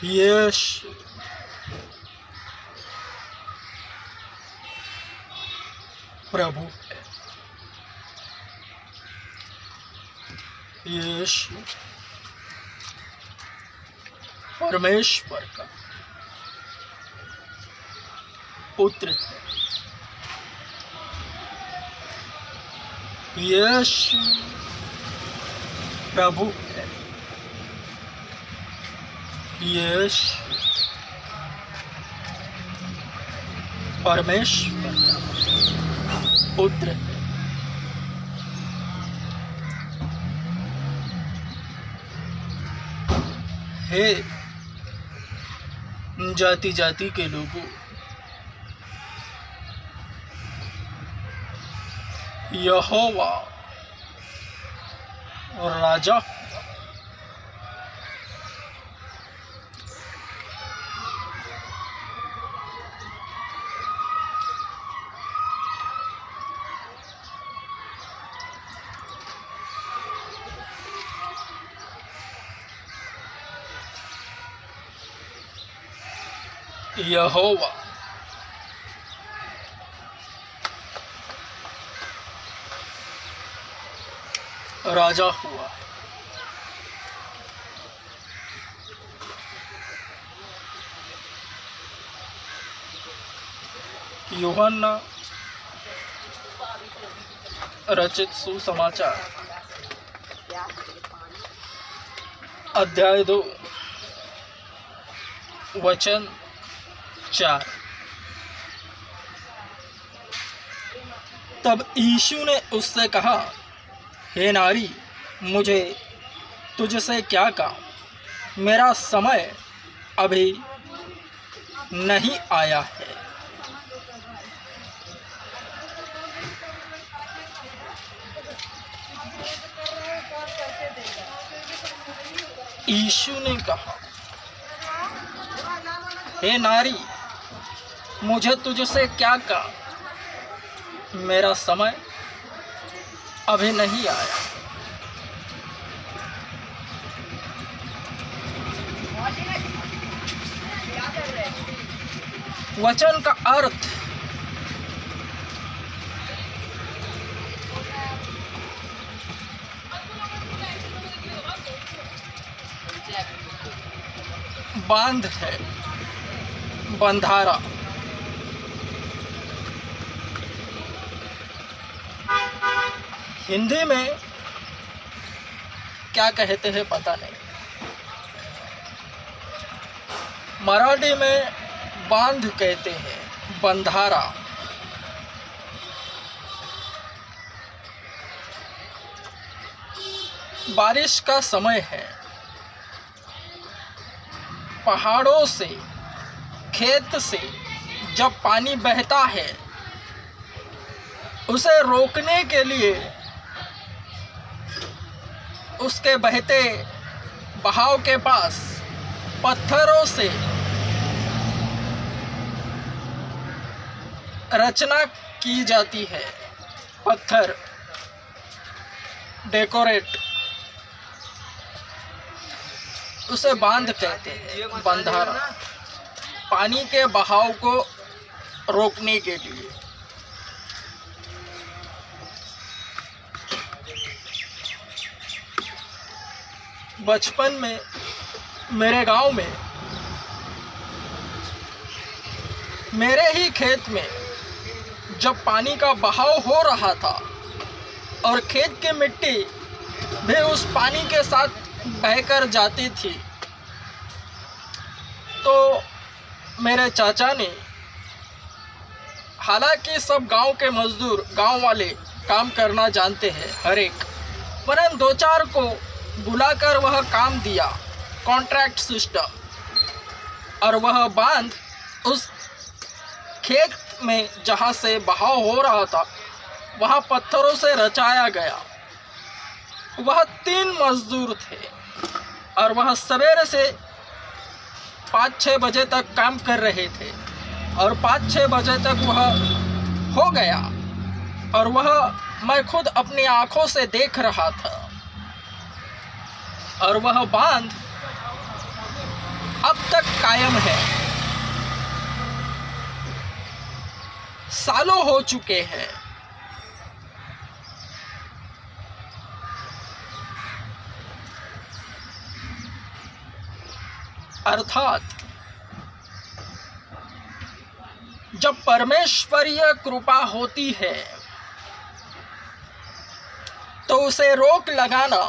यश प्रभु है। यीशु परमेश्वर का पुत्र है। यीशु प्रभु है। यीशु परमेश्वर का पुत्र है। हे जाति जाति के लोगों, यहोवा राजा यहोवा राजा हुआ है। यूहन्ना रचित सुसमाचार अध्याय 2 वचन 4। तब यीशु ने उससे कहा, हे नारी, मुझे तुझसे क्या काम? मेरा समय अभी नहीं आया है। यीशु ने कहा, हे नारी, मुझे तुझसे क्या काम? मेरा समय अभी नहीं आया। वचन का अर्थ बांध है, बंधारा। हिंदी में क्या कहते हैं पता नहीं। मराठी में बांध कहते हैं, बंधारा। बारिश का समय है। पहाड़ों से, खेत से जब पानी बहता है, उसे रोकने के लिए उसके बहते बहाव के पास पत्थरों से रचना की जाती है। पत्थर डेकोरेट, उसे बांध कहते हैं, बंधारा। पानी के बहाव को रोकने के लिए। बचपन में मेरे गांव में, मेरे ही खेत में जब पानी का बहाव हो रहा था और खेत की मिट्टी भी उस पानी के साथ बहकर जाती थी, तो मेरे चाचा ने, हालांकि सब गांव के मजदूर, गांव वाले काम करना जानते हैं हर एक, वरन 2-4 को बुलाकर वह काम दिया, कॉन्ट्रैक्ट सिस्टम। और वह बांध उस खेत में जहाँ से बहाव हो रहा था, वहाँ पत्थरों से रचाया गया। वह 3 मजदूर थे और वह सवेरे से 5-6 बजे तक काम कर रहे थे और 5-6 बजे तक वह हो गया और वह मैं खुद अपनी आंखों से देख रहा था। और वह बांध अब तक कायम है। सालों हो चुके हैं। अर्थात जब परमेश्वरीय कृपा होती है तो उसे रोक लगाना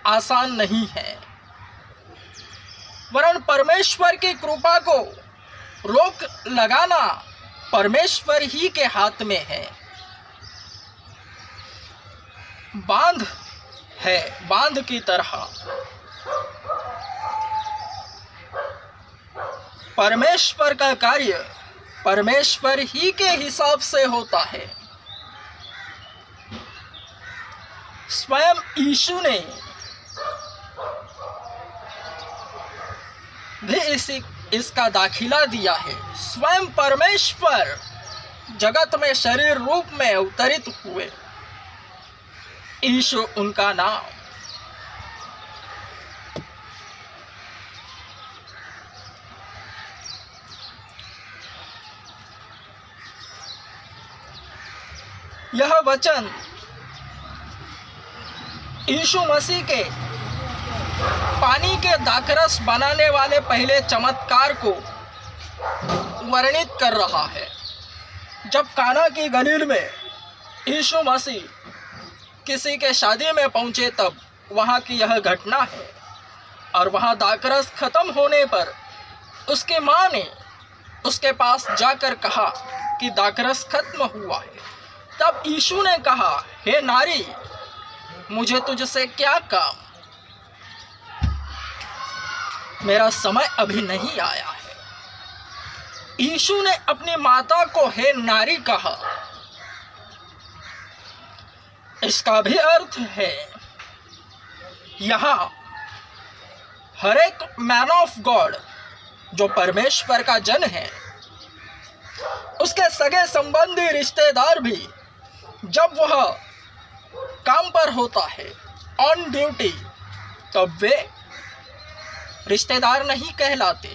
आसान नहीं है, वरन परमेश्वर की कृपा को रोक लगाना परमेश्वर ही के हाथ में है। बांध है, बांध की तरह परमेश्वर का कार्य परमेश्वर ही के हिसाब से होता है। स्वयं यीशु ने भी इसका दाखिला दिया है। स्वयं परमेश्वर जगत में शरीर रूप में अवतरित हुए। यीशु उनका नाम। यह वचन यीशु मसीह के पानी के दाखरस बनाने वाले पहले चमत्कार को वर्णित कर रहा है। जब काना की गलील में यीशु मसीह किसी के शादी में पहुंचे तब वहां की यह घटना है। और वहां दाखरस खत्म होने पर उसकी मां ने उसके पास जाकर कहा कि दाखरस खत्म हुआ है। तब यीशु ने कहा, हे नारी, मुझे तुझसे क्या काम, मेरा समय अभी नहीं आया है। यीशु ने अपनी माता को हे नारी कहा। इसका भी अर्थ है यहाँ हर एक मैन ऑफ गॉड जो परमेश्वर का जन है, उसके सगे संबंधी रिश्तेदार भी जब वह काम पर होता है, ऑन ड्यूटी, तब वे रिश्तेदार नहीं कहलाते।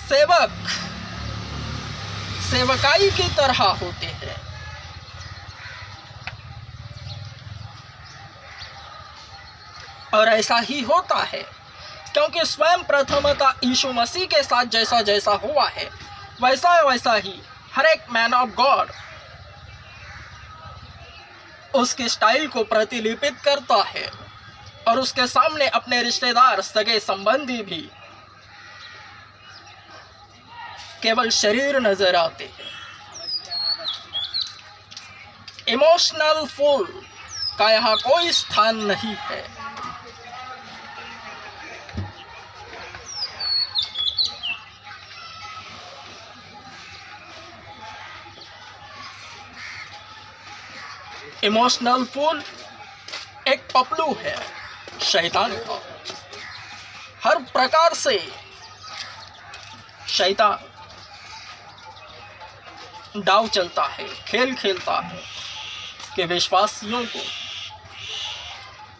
सेवक सेवकाई की तरह होते हैं। और ऐसा ही होता है क्योंकि स्वयं प्रथमतः यीशु मसीह के साथ जैसा जैसा हुआ है वैसा वैसा ही हर एक मैन ऑफ गॉड उसके स्टाइल को प्रतिलिपित करता है और उसके सामने अपने रिश्तेदार सगे संबंधी भी केवल शरीर नजर आते हैं। इमोशनल फूल का यहाँ कोई स्थान नहीं है। इमोशनल फूल एक पपलू है शैतान का। हर प्रकार से शैतान दाव चलता है, खेल खेलता है कि विश्वासियों को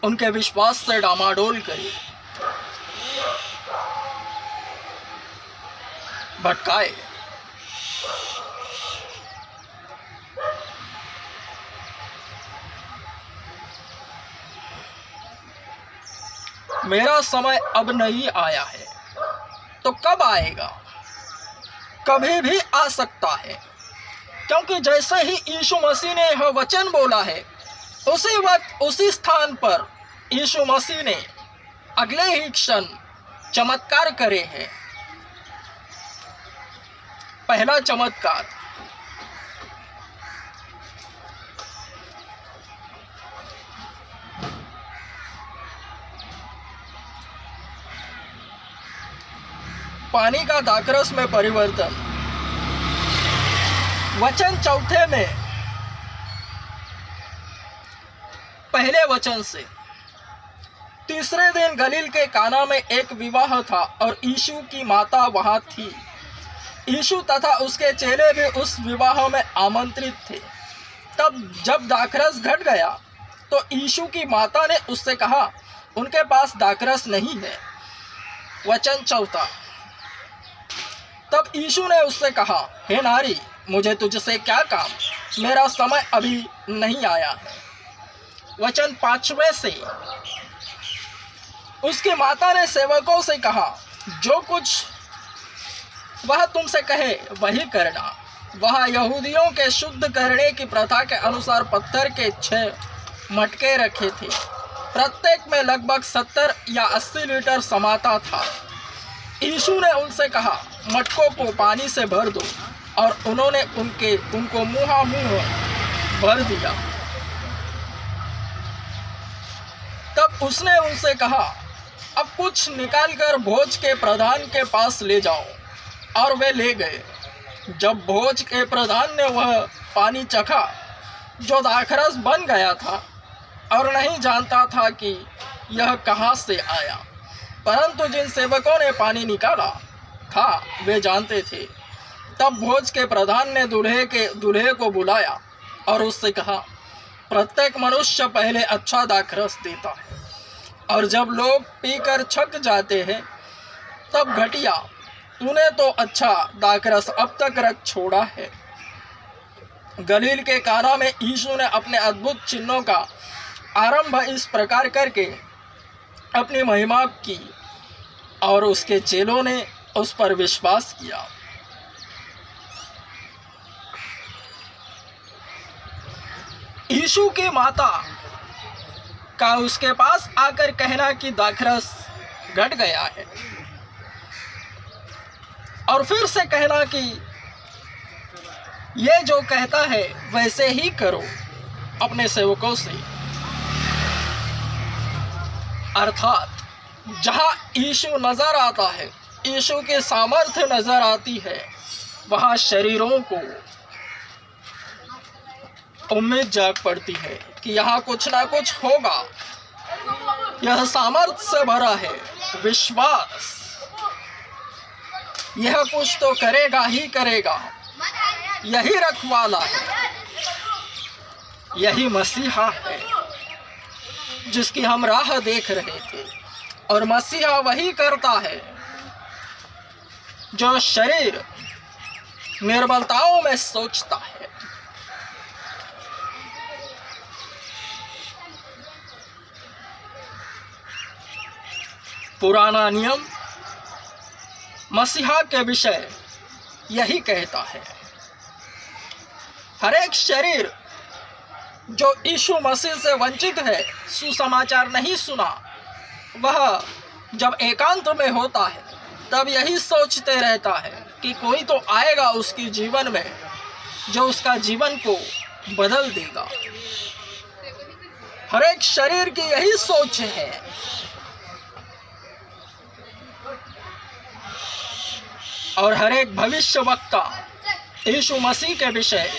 उनके विश्वास से डामाडोल करे, भटकाए। मेरा समय अब नहीं आया है तो कब आएगा? कभी भी आ सकता है, क्योंकि जैसे ही यीशु मसीह ने यह वचन बोला है उसी वक्त उसी स्थान पर यीशु मसीह ने अगले ही क्षण चमत्कार करे हैं। पहला चमत्कार पानी का दाखरस में परिवर्तन। वचन चौथे में पहले वचन से। तीसरे दिन गलील के काना में एक विवाह था और यीशु की माता वहां थी। यीशु तथा उसके चेले भी उस विवाह में आमंत्रित थे। तब जब दाखरस घट गया तो यीशु की माता ने उससे कहा, उनके पास दाखरस नहीं है। वचन 4। तब यीशु ने उससे कहा, हे नारी, मुझे तुझसे क्या काम, मेरा समय अभी नहीं आया है। वचन 5 से। उसकी माता ने सेवकों से कहा, जो कुछ वह तुमसे कहे वही करना। वह यहूदियों के शुद्ध करने की प्रथा के अनुसार पत्थर के 6 मटके रखे थे, प्रत्येक में लगभग 70 या 80 लीटर समाता था। यीशु ने उनसे कहा, मटकों को पानी से भर दो, और उन्होंने उनको मुँह भर दिया। तब उसने उनसे कहा, अब कुछ निकालकर भोज के प्रधान के पास ले जाओ। और वे ले गए। जब भोज के प्रधान ने वह पानी चखा जो दाखरस बन गया था, और नहीं जानता था कि यह कहाँ से आया, परंतु जिन सेवकों ने पानी निकाला था वे जानते थे। तब भोज के प्रधान ने दूल्हे को बुलाया और उससे कहा, प्रत्येक मनुष्य पहले अच्छा दाखरस देता है, और जब लोग पीकर छक जाते हैं तब घटिया। तूने तो अच्छा दाखरस अब तक रख छोड़ा है। गलील के काना में यीशु ने अपने अद्भुत चिन्हों का आरंभ इस प्रकार करके अपनी महिमा की, और उसके चेलों ने उस पर विश्वास किया। यीशु की माता का उसके पास आकर कहना कि दाखरस घट गया है, और फिर से कहना कि ये जो कहता है वैसे ही करो अपने सेवकों से। अर्थात जहाँ यीशु नजर आता है, यीशु की सामर्थ्य नजर आती है, वहाँ शरीरों को उम्मीद जाग पड़ती है कि यहाँ कुछ ना कुछ होगा। यह सामर्थ्य से भरा है, विश्वास, यह कुछ तो करेगा ही करेगा। यही रखवाला है, यही मसीहा है जिसकी हम राह देख रहे थे। और मसीहा वही करता है जो शरीर निर्बलताओं में सोचता है। पुराना नियम मसीहा के विषय यही कहता है। हर एक शरीर जो यीशु मसीह से वंचित है, सुसमाचार नहीं सुना, वह जब एकांत में होता है तब यही सोचते रहता है कि कोई तो आएगा उसके जीवन में जो उसका जीवन को बदल देगा। हर एक शरीर की यही सोच है। और हर एक भविष्यवक्ता यीशु मसीह के विषय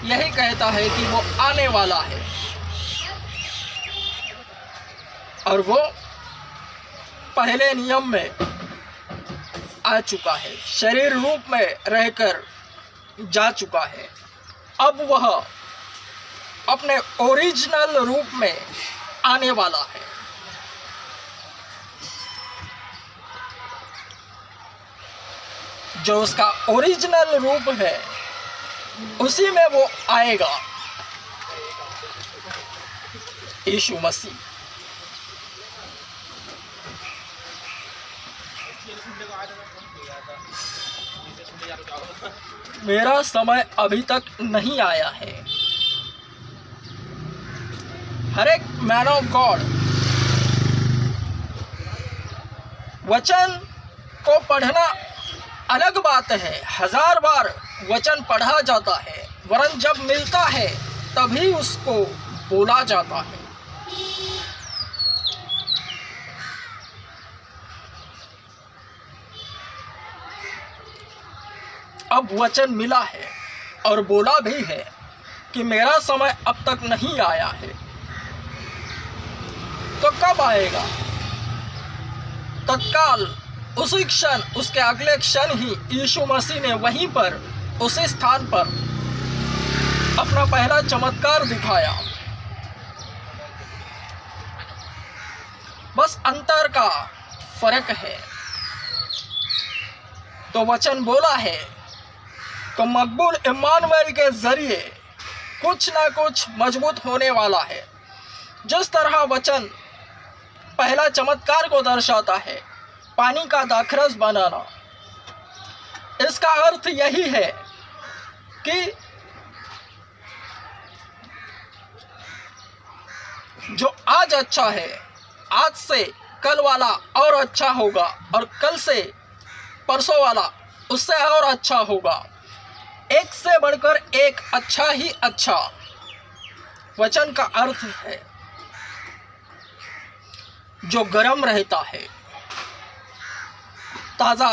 यही कहता है कि वो आने वाला है, और वो पहले नियम में आ चुका है, शरीर रूप में रहकर जा चुका है। अब वह अपने ओरिजिनल रूप में आने वाला है। जो उसका ओरिजिनल रूप है उसी में वो आएगा, यीशु मसीह। मेरा समय अभी तक नहीं आया है। हर एक मैन ऑफ गॉड वचन को पढ़ना अलग बात है, 1000 बार वचन पढ़ा जाता है, वरन जब मिलता है तभी उसको बोला जाता है। अब वचन मिला है और बोला भी है कि मेरा समय अब तक नहीं आया है, तो कब आएगा? तत्काल उसी क्षण, उसके अगले क्षण ही यीशु मसीह ने वहीं पर, उसी स्थान पर अपना पहला चमत्कार दिखाया। बस अंतर का फर्क है। तो वचन बोला है तो मकबूल इमानुएल के जरिए कुछ ना कुछ मजबूत होने वाला है। जिस तरह वचन पहला चमत्कार को दर्शाता है, पानी का दाखरस बनाना, इसका अर्थ यही है कि जो आज अच्छा है, आज से कल वाला और अच्छा होगा, और कल से परसों वाला उससे और अच्छा होगा। एक से बढ़कर एक अच्छा ही अच्छा वचन का अर्थ है। जो गर्म रहता है, ताज़ा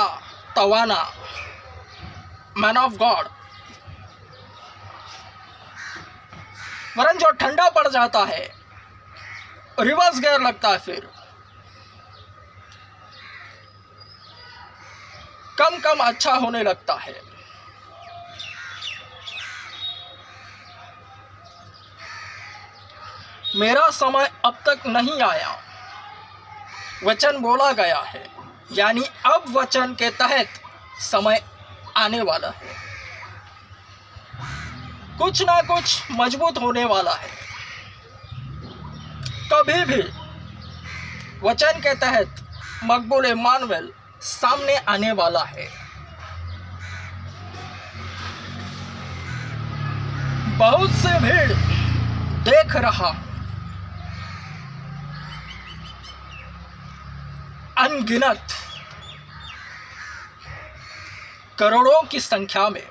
तवाना, मैन ऑफ गॉड, वरन जो ठंडा पड़ जाता है, रिवर्स गियर लगता है, फिर कम कम अच्छा होने लगता है। मेरा समय अब तक नहीं आया, वचन बोला गया है, यानी अब वचन के तहत समय आने वाला है। कुछ ना कुछ मजबूत होने वाला है। कभी भी वचन के तहत मकबूल इमानुएल सामने आने वाला है। बहुत से भीड़ देख रहा, अनगिनत करोड़ों की संख्या में।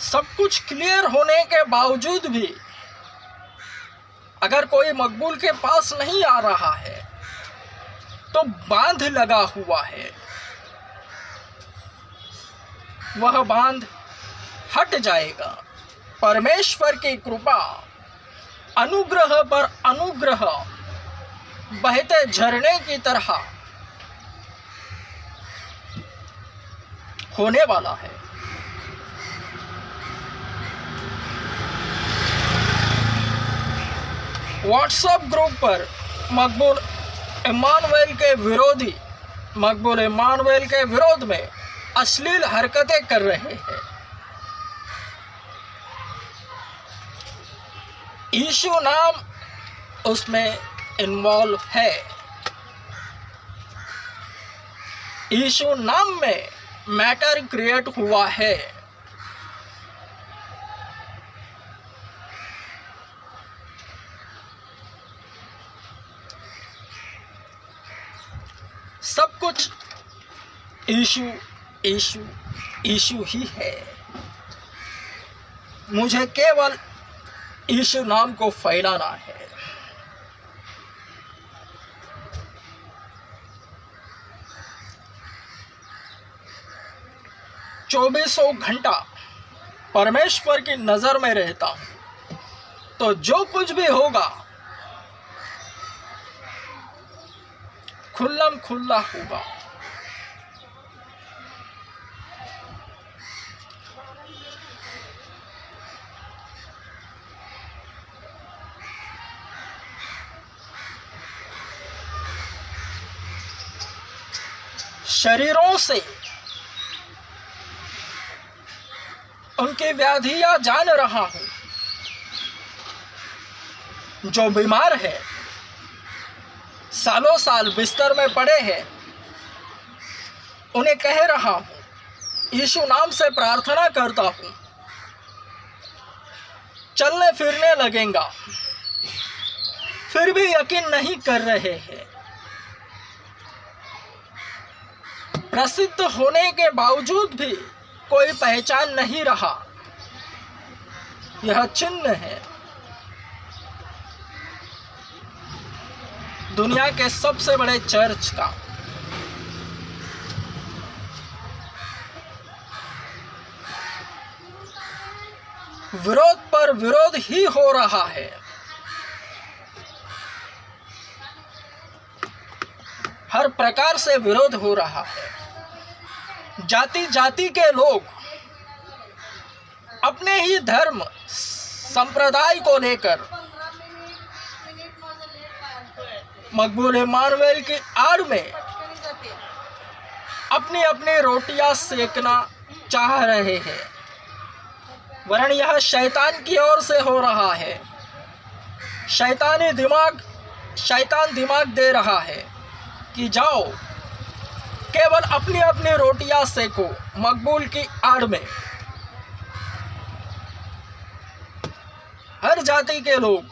सब कुछ क्लियर होने के बावजूद भी अगर कोई मकबूल के पास नहीं आ रहा है तो बांध लगा हुआ है। वह बांध हट जाएगा। परमेश्वर की कृपा, अनुग्रह पर अनुग्रह बहते झरने की तरह होने वाला है। व्हाट्सएप ग्रुप पर मकबूल इमानुएल के विरोध में अश्लील हरकतें कर रहे हैं। यीशु नाम उसमें इन्वॉल्व है। यीशु नाम में मैटर क्रिएट हुआ है। सब कुछ यीशु यीशु यीशु ही है। मुझे केवल यीशु नाम को फैलाना है। चौबीसों घंटा परमेश्वर की नजर में रहता हूं, तो जो कुछ भी होगा खुल्लम खुल्ला होगा। शरीरों से उनकी व्याधियां जान रहा हूं। जो बीमार है, सालों साल बिस्तर में पड़े हैं, उन्हें कह रहा हूं, यीशु नाम से प्रार्थना करता हूं, चलने फिरने लगेगा। फिर भी यकीन नहीं कर रहे हैं। प्रसिद्ध होने के बावजूद भी कोई पहचान नहीं रहा। यह चिन्ह है दुनिया के सबसे बड़े चर्च का। विरोध पर विरोध ही हो रहा है। हर प्रकार से विरोध हो रहा है। जाति जाति के लोग अपने ही धर्म संप्रदाय को लेकर मकबूल इमानुएल की आड़ में अपनी अपनी रोटियां सेकना चाह रहे हैं, वरन यह शैतान की ओर से हो रहा है। शैतान दिमाग दे रहा है कि जाओ केवल अपनी अपनी रोटियां सेको मकबूल की आड़ में। हर जाति के लोग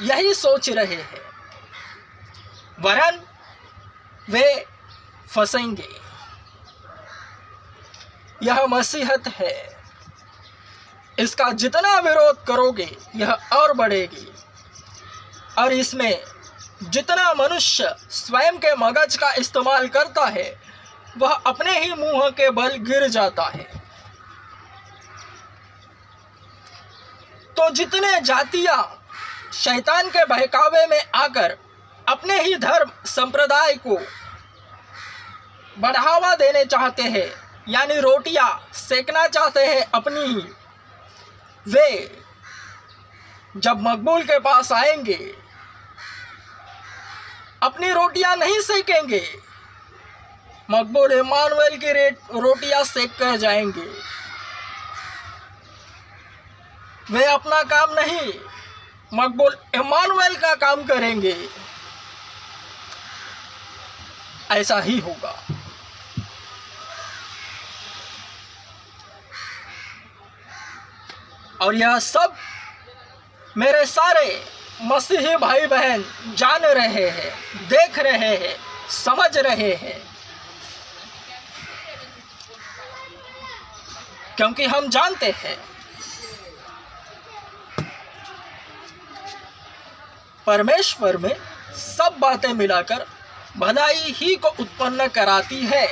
यही सोच रहे हैं, वरन वे फंसेंगे। यह मसीहत है, इसका जितना विरोध करोगे यह और बढ़ेगी, और इसमें जितना मनुष्य स्वयं के मगज का इस्तेमाल करता है वह अपने ही मुंह के बल गिर जाता है। तो जितने जातियां शैतान के बहकावे में आकर अपने ही धर्म संप्रदाय को बढ़ावा देने चाहते हैं, यानी रोटियां सेकना चाहते हैं अपनी ही, वे जब मकबूल के पास आएंगे अपनी रोटियां नहीं सेकेंगे, मकबूल इमानुएल की रोटियां सेक कर जाएंगे। वे अपना काम नहीं मकबूल इमानुएल का काम करेंगे। ऐसा ही होगा। और यह सब मेरे सारे मसीही भाई बहन जान रहे हैं, देख रहे हैं, समझ रहे हैं, क्योंकि हम जानते हैं परमेश्वर में सब बातें मिलाकर भलाई ही को उत्पन्न कराती है।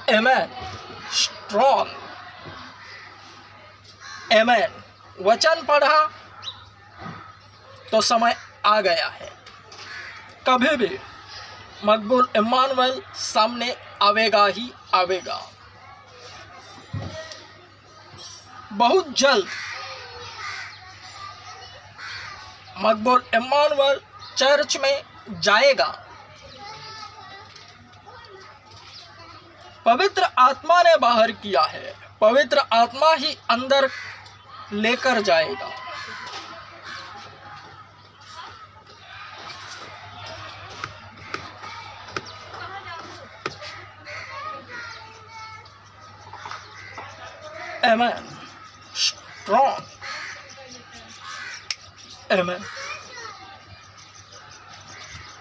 आमेन। स्ट्रॉन्ग आमेन। वचन पढ़ा तो समय आ गया है। कभी भी मकबूल इमानुएल सामने आवेगा ही आवेगा। बहुत जल्द मकबूल इमानुएल चर्च में जाएगा। पवित्र आत्मा ने बाहर किया है, पवित्र आत्मा ही अंदर लेकर जाएगा। आमेन। स्ट्रॉन्ग आमेन।